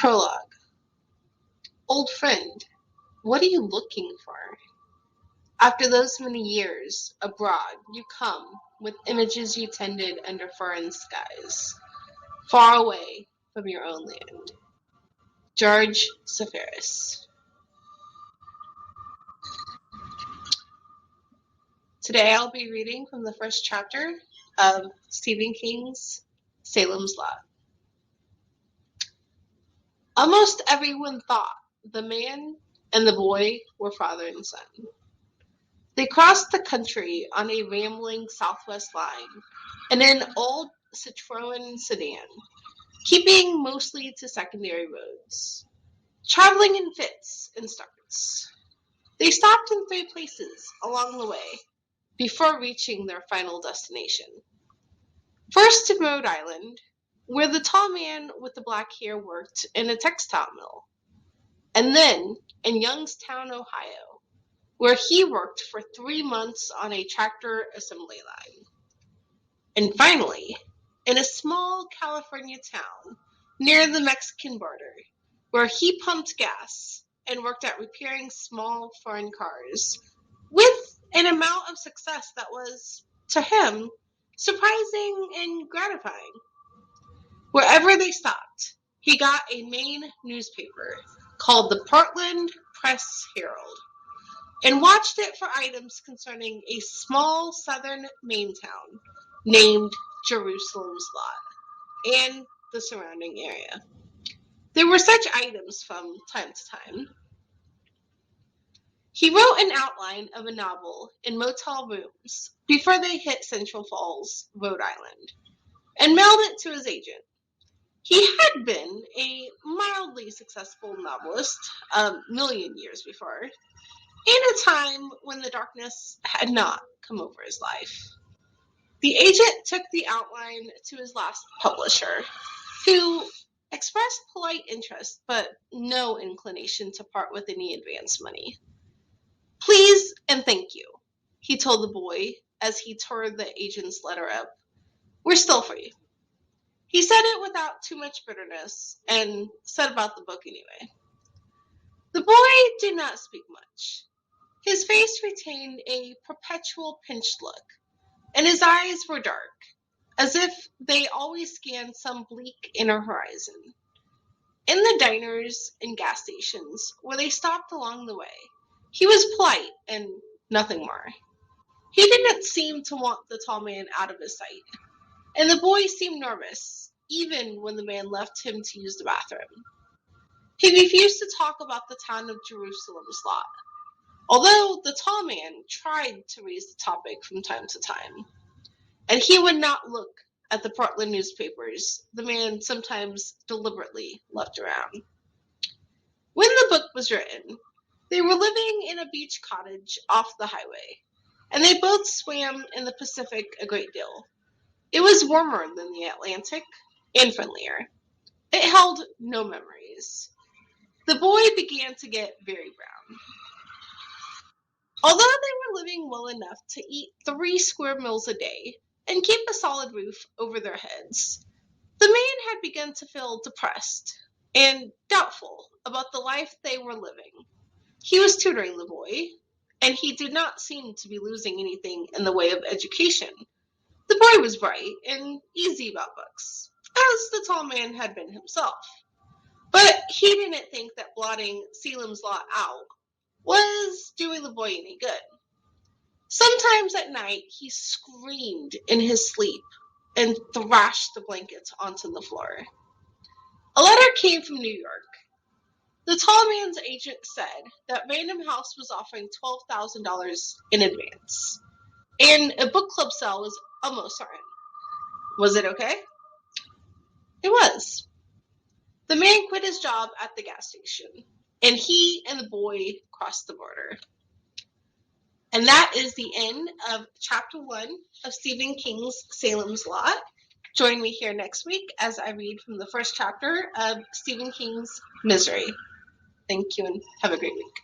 Prologue. Old friend, what are you looking for? After those many years abroad, you come with images you tended under foreign skies, far away from your own land. George Safaris. Today I'll be reading from the first chapter of Stephen King's Salem's Lot. Almost everyone thought the man and the boy were father and son. They crossed the country on a rambling southwest line in an old Citroen sedan, keeping mostly to secondary roads, traveling in fits and starts. They stopped in 3 places along the way before reaching their final destination. First in Rhode Island, where the tall man with the black hair worked in a textile mill, and then in Youngstown, Ohio, where he worked for 3 months on a tractor assembly line. And finally, in a small California town near the Mexican border, where he pumped gas and worked at repairing small foreign cars with an amount of success that was, to him, surprising and gratifying. Wherever they stopped, he got a Maine newspaper called the Portland Press Herald and watched it for items concerning a small southern Maine town named Jerusalem's Lot and the surrounding area. There were such items from time to time. He wrote an outline of a novel in motel rooms before they hit Central Falls, Rhode Island, and mailed it to his agent. He had been a mildly successful novelist a million years before, in a time when the darkness had not come over his life. The agent took the outline to his last publisher, who expressed polite interest but no inclination to part with any advance money. "Please and thank you," he told the boy as he tore the agent's letter up. "We're still free." He said it without too much bitterness and set about the book anyway. The boy did not speak much. His face retained a perpetual pinched look, and his eyes were dark, as if they always scanned some bleak inner horizon. In the diners and gas stations where they stopped along the way, he was polite and nothing more. He didn't seem to want the tall man out of his sight, and the boy seemed nervous, even when the man left him to use the bathroom. He refused to talk about the town of Jerusalem's Lot, although the tall man tried to raise the topic from time to time, and he would not look at the Portland newspapers the man sometimes deliberately left around. When the book was written, they were living in a beach cottage off the highway, and they both swam in the Pacific a great deal. It was warmer than the Atlantic and friendlier. It held no memories. The boy began to get very brown. Although they were living well enough to eat 3 square meals a day and keep a solid roof over their heads, the man had begun to feel depressed and doubtful about the life they were living. He was tutoring the boy, and he did not seem to be losing anything in the way of education. The boy was bright and easy about books, as the tall man had been himself. But he didn't think that blotting Salem's Lot out was doing the boy any good. Sometimes at night he screamed in his sleep and thrashed the blankets onto the floor. A letter came from New York. The tall man's agent said that Random House was offering $12,000 in advance, and a book club sale was almost certain. Was it okay? It was. The man quit his job at the gas station, and he and the boy crossed the border. And that is the end of Chapter 1 of Stephen King's Salem's Lot. Join me here next week as I read from the first chapter of Stephen King's Misery. Thank you and have a great week.